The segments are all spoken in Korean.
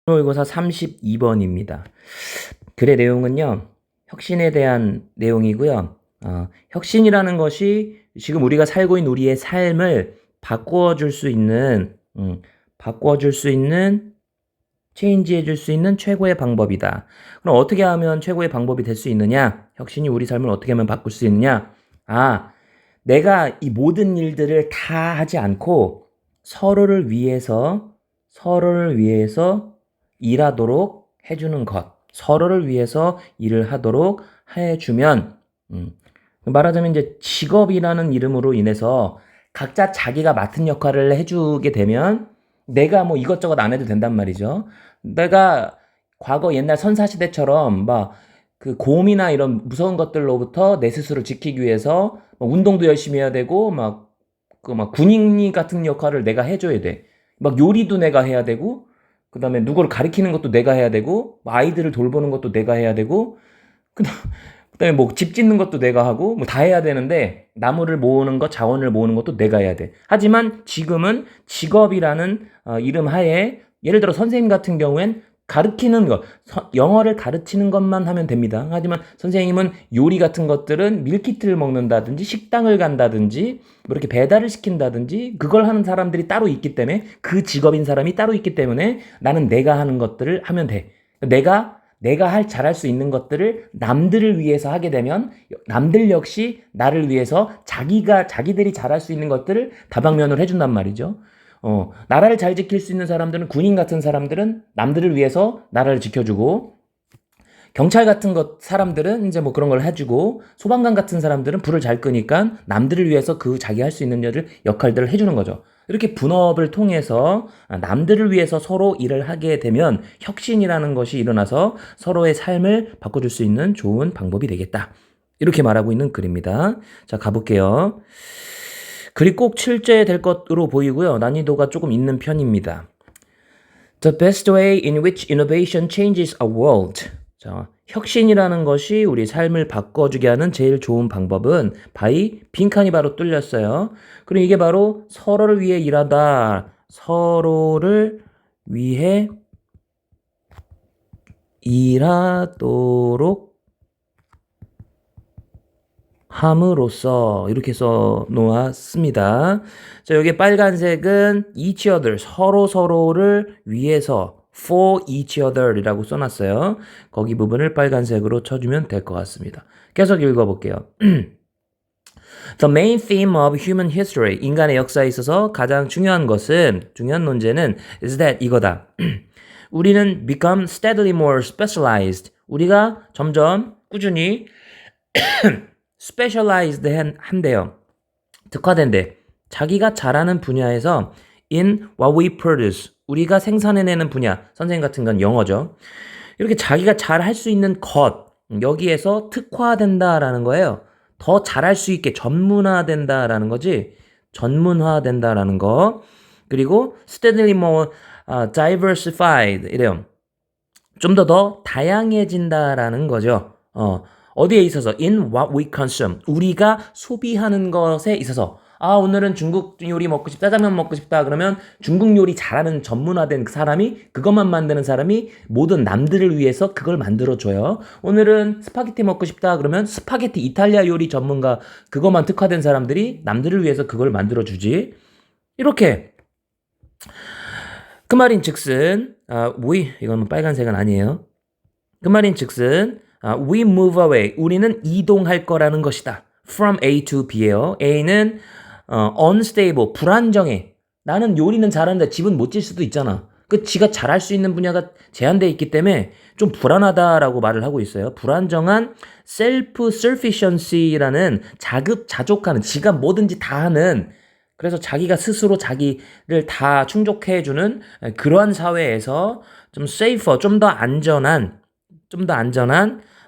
모의고사 32번입니다. 글의 내용은요, 혁신에 대한 내용이고요. 혁신이라는 것이 지금 우리가 살고 있는 우리의 삶을 바꿔줄 수 있는, 체인지해줄 수 있는 최고의 방법이다. 그럼 어떻게 하면 최고의 방법이 될 수 있느냐? 혁신이 우리 삶을 어떻게 하면 바꿀 수 있느냐? 내가 이 모든 일들을 다 하지 않고 서로를 위해서 일하도록 해주는 것, 서로를 위해서 일을 하도록 해주면, 말하자면 이제 직업이라는 이름으로 인해서 각자 자기가 맡은 역할을 해주게 되면 내가 뭐 이것저것 안 해도 된단 말이죠. 내가 과거 옛날 선사시대처럼 막 그 곰이나 이런 무서운 것들로부터 내 스스로 지키기 위해서 운동도 열심히 해야 되고 막 군인 같은 역할을 내가 해줘야 돼. 막 요리도 내가 해야 되고 그 다음에 누구를 가리키는 것도 내가 해야 되고 아이들을 돌보는 것도 내가 해야 되고 그 다음에 뭐 집 짓는 것도 내가 하고 뭐 다 해야 되는데 나무를 모으는 것, 자원을 모으는 것도 내가 해야 돼. 하지만 지금은 직업이라는 이름 하에 예를 들어 선생님 같은 경우엔 가르치는 것, 영어를 가르치는 것만 하면 됩니다. 하지만 선생님은 요리 같은 것들은 밀키트를 먹는다든지 식당을 간다든지 뭐 이렇게 배달을 시킨다든지 그걸 하는 사람들이 따로 있기 때문에 그 직업인 사람이 따로 있기 때문에 나는 내가 하는 것들을 하면 돼. 내가 잘할 수 있는 것들을 남들을 위해서 하게 되면 남들 역시 나를 위해서 자기들이 잘할 수 있는 것들을 다방면으로 해준단 말이죠. 나라를 잘 지킬 수 있는 사람들은 군인 같은 사람들은 남들을 위해서 나라를 지켜주고 경찰 같은 사람들은 이제 뭐 그런 걸 해주고 소방관 같은 사람들은 불을 잘 끄니까 남들을 위해서 자기 할 수 있는 역할들을 해주는 거죠. 이렇게 분업을 통해서 남들을 위해서 서로 일을 하게 되면 혁신이라는 것이 일어나서 서로의 삶을 바꿔줄 수 있는 좋은 방법이 되겠다. 이렇게 말하고 있는 글입니다. 자, 가볼게요. 글이 꼭 출제 될 것으로 보이고요. 난이도가 조금 있는 편입니다. The best way in which innovation changes a world. 자, 혁신이라는 것이 우리 삶을 바꿔주게 하는 제일 좋은 방법은 빈칸이 바로 뚫렸어요. 그럼 이게 바로 서로를 위해 일하다. 서로를 위해 일하도록 함으로써 이렇게 써 놓았습니다. 자, 여기 빨간색은 each other, 서로를 위해서 for each other 이라고 써놨어요. 거기 부분을 빨간색으로 쳐주면 될 것 같습니다. 계속 읽어볼게요. The main theme of human history, 인간의 역사에 있어서 가장 중요한 논제는 is that 이거다. 우리는 become steadily more specialized. 우리가 점점 꾸준히 specialized 한대요. 특화된대. 자기가 잘하는 분야에서 in what we produce. 우리가 생산해내는 분야. 선생님 같은 건 영어죠. 이렇게 자기가 잘할 수 있는 것. 여기에서 특화된다라는 거예요. 더 잘할 수 있게 전문화된다라는 거지. 전문화된다라는 거. 그리고 steadily more diversified. 이래요. 좀 더 다양해진다라는 거죠. 어디에 있어서 in what we consume 우리가 소비하는 것에 있어서 오늘은 중국 요리 먹고 싶다 짜장면 먹고 싶다 그러면 중국 요리 잘하는 전문화된 그것만 만드는 사람이 모든 남들을 위해서 그걸 만들어줘요. 오늘은 스파게티 먹고 싶다 그러면 스파게티 이탈리아 요리 전문가 그것만 특화된 사람들이 남들을 위해서 그걸 만들어주지. 이렇게 그 말인즉슨 이건 빨간색은 아니에요. 그 말인즉슨 we move away. 우리는 이동할 거라는 것이다. From A to B예요. A는 unstable, 불안정해. 나는 요리는 잘하는데 집은 못 질 수도 있잖아. 지가 잘할 수 있는 분야가 제한되어 있기 때문에 좀 불안하다라고 말을 하고 있어요. 불안정한 self-sufficiency라는 자급자족하는, 지가 뭐든지 다 하는, 그래서 자기가 스스로 자기를 다 충족해주는 그러한 사회에서 좀 safer, 좀 더 안전한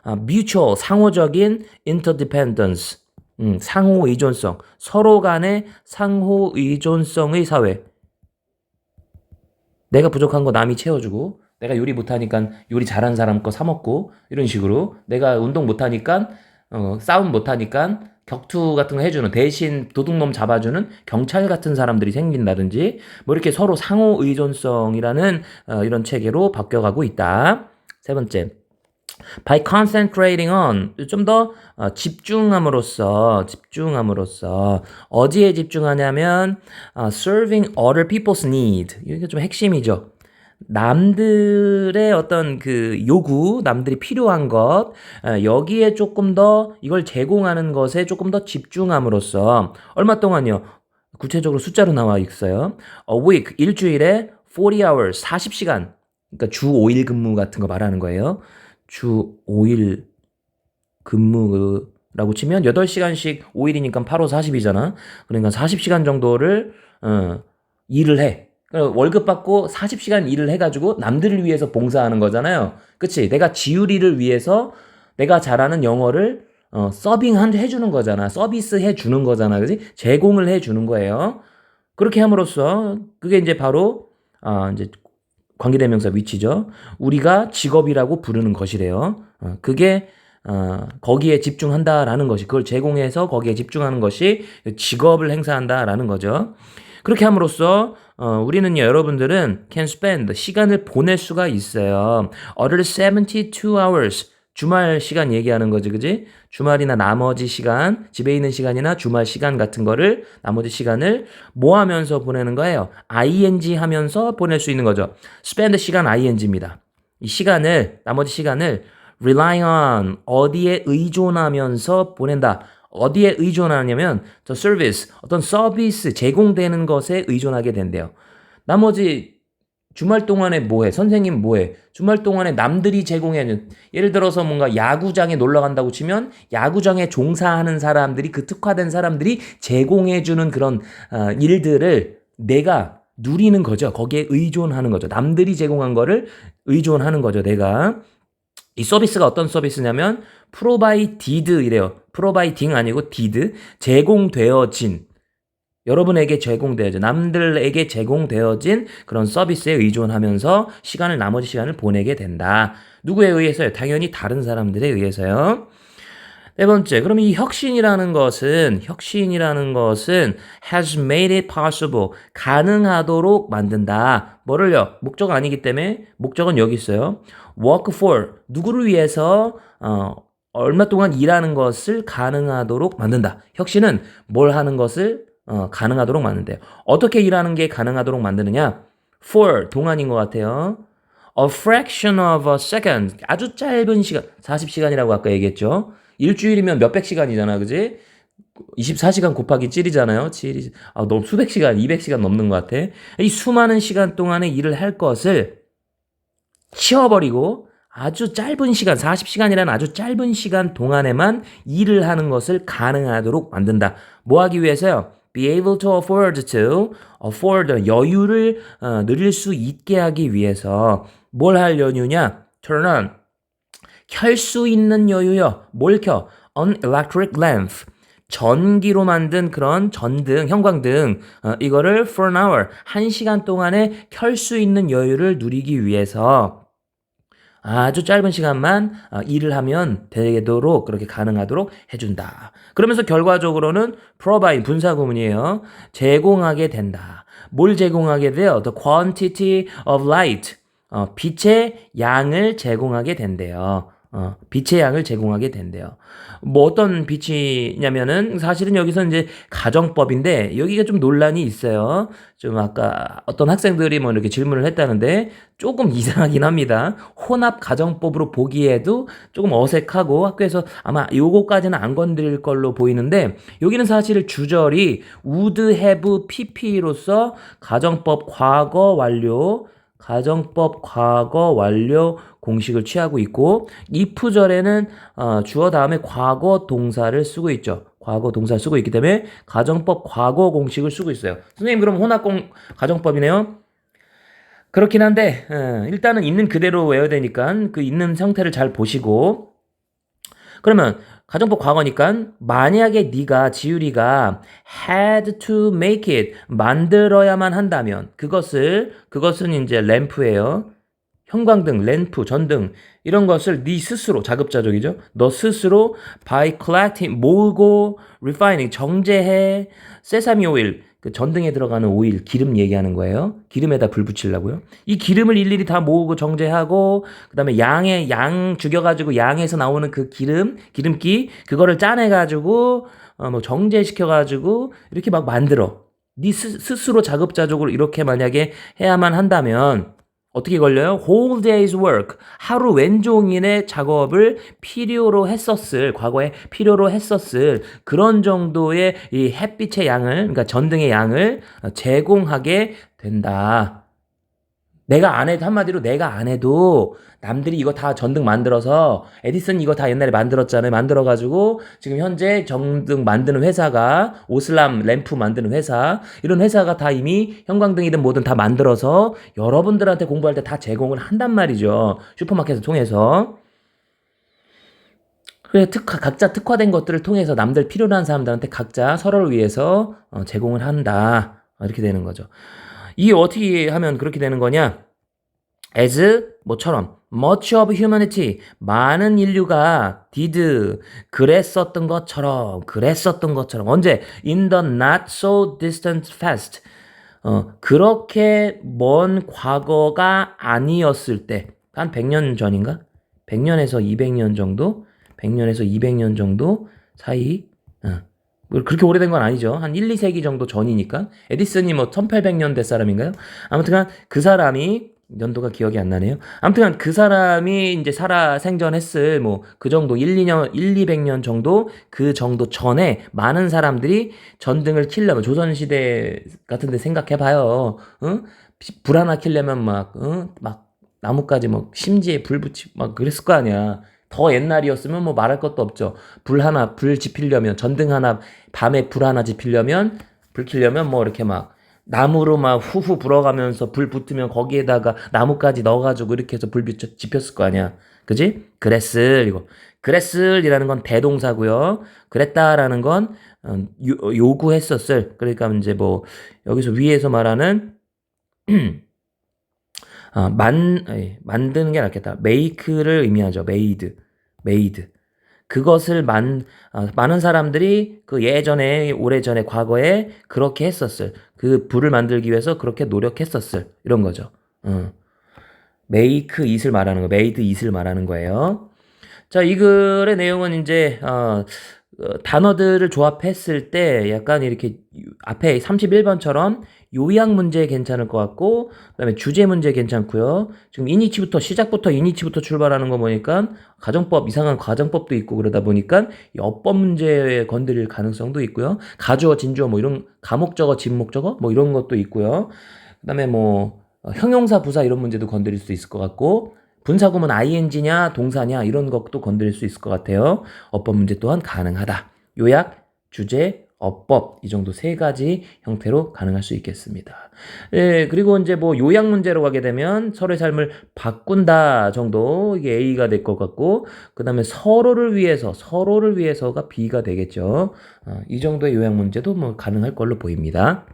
mutual, 상호적인 interdependence, 상호 의존성, 서로 간의 상호 의존성의 사회. 내가 부족한 거 남이 채워주고, 내가 요리 못하니까 요리 잘하는 사람 거 사 먹고, 이런 식으로 내가 운동 못하니까 싸움 못하니까 격투 같은 거 해주는 대신 도둑놈 잡아주는 경찰 같은 사람들이 생긴다든지 뭐 이렇게 서로 상호 의존성이라는 이런 체계로 바뀌어가고 있다. 세 번째, by concentrating on 좀 더 집중함으로써 어디에 집중하냐면 serving other people's need 이게 좀 핵심이죠. 남들의 어떤 그 요구, 남들이 필요한 것, 여기에 조금 더 이걸 제공하는 것에 조금 더 집중함으로써 얼마 동안요? 구체적으로 숫자로 나와 있어요. A week, 일주일에 40 hours, 40시간. 그러니까 주 5일 근무 같은 거 말하는 거예요. 주 5일 근무라고 치면 8시간씩 5일이니까 8, 5, 40이잖아. 그러니까 40시간 정도를 일을 해. 월급 받고 40시간 일을 해가지고 남들을 위해서 봉사하는 거잖아요. 그치? 내가 지우리를 위해서 내가 잘하는 영어를 해주는 거잖아. 서비스 해주는 거잖아. 그치? 제공을 해주는 거예요. 그렇게 함으로써 그게 이제 바로 이제 관계대명사 위치죠. 우리가 직업이라고 부르는 것이래요. 그게 거기에 집중한다라는 것이 그걸 제공해서 거기에 집중하는 것이 직업을 행사한다라는 거죠. 그렇게 함으로써 우리는요, 여러분들은 can spend 시간을 보낼 수가 있어요. other 72 hours 주말 시간 얘기하는 거지, 그지? 주말이나 나머지 시간, 집에 있는 시간이나 주말 시간 같은 거를 나머지 시간을 뭐 하면서 보내는 거예요? ing 하면서 보낼 수 있는 거죠. spend 시간 ing입니다. 이 시간을 나머지 시간을 relying on 어디에 의존하면서 보낸다. 어디에 의존하냐면 저 서비스, 어떤 서비스 제공되는 것에 의존하게 된대요. 나머지 주말 동안에 뭐해? 선생님 뭐해? 주말 동안에 남들이 제공해주는 예를 들어서 뭔가 야구장에 놀러 간다고 치면 야구장에 종사하는 사람들이 그 특화된 사람들이 제공해주는 그런 일들을 내가 누리는 거죠. 거기에 의존하는 거죠. 남들이 제공한 거를 의존하는 거죠. 내가. 이 서비스가 어떤 서비스냐면 provided 이래요. providing 아니고 did 제공되어진 여러분에게 제공되어진 남들에게 제공되어진 그런 서비스에 의존하면서 나머지 시간을 보내게 된다. 누구에 의해서요? 당연히 다른 사람들에 의해서요. 네 번째, 그럼 이 혁신이라는 것은 has made it possible 가능하도록 만든다. 뭐를요? 목적 아니기 때문에 목적은 여기 있어요. work for 누구를 위해서 얼마 동안 일하는 것을 가능하도록 만든다. 혁신은 뭘 하는 것을 가능하도록 만든대요. 어떻게 일하는 게 가능하도록 만드느냐? for 동안인 것 같아요. A fraction of a second 아주 짧은 시간 40시간이라고 아까 얘기했죠. 일주일이면 몇백 시간이잖아, 그지? 24시간 곱하기 7이잖아요. 7이 너무 수백 시간, 200시간 넘는 것 같아. 이 수많은 시간 동안에 일을 할 것을 치워버리고 아주 짧은 시간, 40시간이라는 아주 짧은 시간 동안에만 일을 하는 것을 가능하도록 만든다. 뭐 하기 위해서요? Be able to afford 여유를 누릴 수 있게 하기 위해서 뭘 할 여유냐? Turn on 켤 수 있는 여유요. 뭘 켜? An electric lamp. 전기로 만든 그런 전등, 형광등 이거를 for an hour, 1시간 동안에 켤 수 있는 여유를 누리기 위해서 아주 짧은 시간만 일을 하면 되도록 그렇게 가능하도록 해준다. 그러면서 결과적으로는 provide 분사구문이에요. 제공하게 된다. 뭘 제공하게 돼요? The quantity of light. 빛의 양을 제공하게 된대요. 빛의 양을 제공하게 된대요. 뭐 어떤 빛이냐면은 사실은 여기서 이제 가정법인데 여기가 좀 논란이 있어요. 좀 아까 어떤 학생들이 뭐 이렇게 질문을 했다는데 조금 이상하긴 합니다. 혼합 가정법으로 보기에도 조금 어색하고 학교에서 아마 요거까지는 안 건드릴 걸로 보이는데 여기는 사실 주절이 would have pp로서 가정법 과거 완료 공식을 취하고 있고 if절에는 주어 다음에 과거 동사를 쓰고 있죠. 과거 동사를 쓰고 있기 때문에 가정법 과거 공식을 쓰고 있어요. 선생님 그럼 가정법이네요. 그렇긴 한데 일단은 있는 그대로 외워야 되니까 그 있는 형태를 잘 보시고 그러면 가정법 과거니까 만약에 네가 지율이가 had to make it 만들어야만 한다면 그것은 이제 램프예요. 형광등, 램프, 전등 이런 것을 네 스스로 자급자족이죠. 너 스스로 by collecting 모으고 refining 정제해 세사미 오일 그 전등에 들어가는 오일 기름 얘기하는 거예요. 기름에다 불 붙이려고요. 이 기름을 일일이 다 모으고 정제하고 그다음에 양 죽여가지고 양에서 나오는 그 기름기 그거를 짜내가지고 뭐 정제시켜가지고 이렇게 막 만들어. 네 스스로 자급자족으로 이렇게 만약에 해야만 한다면 어떻게 걸려요? whole day's work. 하루 왼종일의 작업을 과거에 필요로 했었을 그런 정도의 이 햇빛의 양을, 그러니까 전등의 양을 제공하게 된다. 한마디로 내가 안 해도 남들이 이거 다 전등 만들어서 에디슨 이거 다 옛날에 만들었잖아요. 만들어가지고 지금 현재 전등 만드는 회사가 오슬람 램프 만드는 회사 이런 회사가 다 이미 형광등이든 뭐든 다 만들어서 여러분들한테 공부할 때 다 제공을 한단 말이죠. 슈퍼마켓을 통해서. 그래 각자 특화된 것들을 통해서 남들 필요로 하는 사람들한테 각자 서로를 위해서 제공을 한다. 이렇게 되는 거죠. 이게 어떻게 하면 그렇게 되는 거냐? as 뭐처럼 much of humanity 많은 인류가 did 그랬었던 것처럼 언제 in the not so distant past 그렇게 먼 과거가 아니었을 때 한 100년 전인가? 100년에서 200년 정도 사이 그렇게 오래된 건 아니죠. 한 1, 2세기 정도 전이니까. 에디슨이 뭐 1800년대 사람인가요? 아무튼 그 사람이 연도가 기억이 안 나네요. 아무튼 그 사람이 이제 생전했을 뭐 그 정도 200년 정도 그 정도 전에 많은 사람들이 전등을 켜려면 조선시대 같은 데 생각해 봐요. 응? 불 하나 켜려면 막 나뭇가지 뭐 심지에 불 붙이고 막 그랬을 거 아니야. 더 옛날이었으면 뭐 말할 것도 없죠. 불 지피려면 전등 하나 밤에 불 하나 지피려면 불 켜려면 뭐 이렇게 막 나무로 막 후후 불어가면서 불 붙으면 거기에다가 나뭇가지 넣어가지고 이렇게 해서 불 지폈을 거 아니야. 그지? 그랬을이라는 건 대동사고요. 그랬다라는 건 요구했었을. 그러니까 이제 뭐 여기서 위에서 말하는 만드는 게 낫겠다. make를 의미하죠. made. 그것을 많은 사람들이 그 오래전에 과거에 그렇게 했었을. 그 불을 만들기 위해서 그렇게 노력했었을. 이런 거죠. make it을 말하는 거, made it을 말하는 거예요. 자, 이 글의 내용은 이제 단어들을 조합했을 때 약간 이렇게 앞에 31번처럼 요약 문제 괜찮을 것 같고 그다음에 주제 문제 괜찮고요. 지금 시작부터 이니치부터 출발하는 거 보니까 이상한 가정법도 있고 그러다 보니까 어법 문제 건드릴 가능성도 있고요. 가주어, 진주어 뭐 이런 가목적어, 진목적어 뭐 이런 것도 있고요. 그다음에 뭐 형용사, 부사 이런 문제도 건드릴 수 있을 것 같고 분사구문 ing냐 동사냐 이런 것도 건드릴 수 있을 것 같아요. 어법 문제 또한 가능하다. 요약, 주제, 어법 이 정도 세 가지 형태로 가능할 수 있겠습니다. 예, 그리고 이제 뭐 요약 문제로 가게 되면 서로의 삶을 바꾼다 정도 이게 A가 될 것 같고 그다음에 서로를 위해서가 B가 되겠죠. 이 정도의 요약 문제도 뭐 가능할 걸로 보입니다.